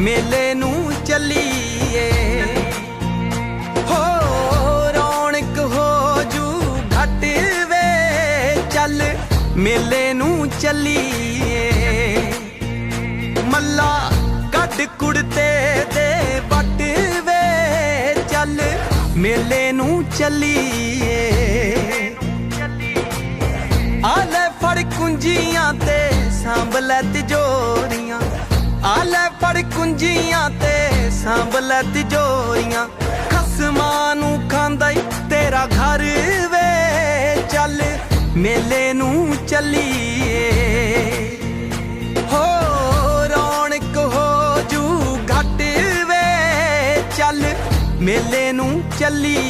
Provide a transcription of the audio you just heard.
मेले नू चलीए हो रौनक हो जू घट वे चल मेले नू चलीए मल्ला कड कुड़ते दे बट वे चल मेले नू चलीए आले फड़ कुंजियां ते सांभ लै तिजोरियां आले फड़ कुंजियां ते सांभ लै तिजोरियां खसमां नू खांदा ई तेरा घर वे चल मेले नू चलीए हो रौनक हो जू घट वे चल मेले नू चलीए।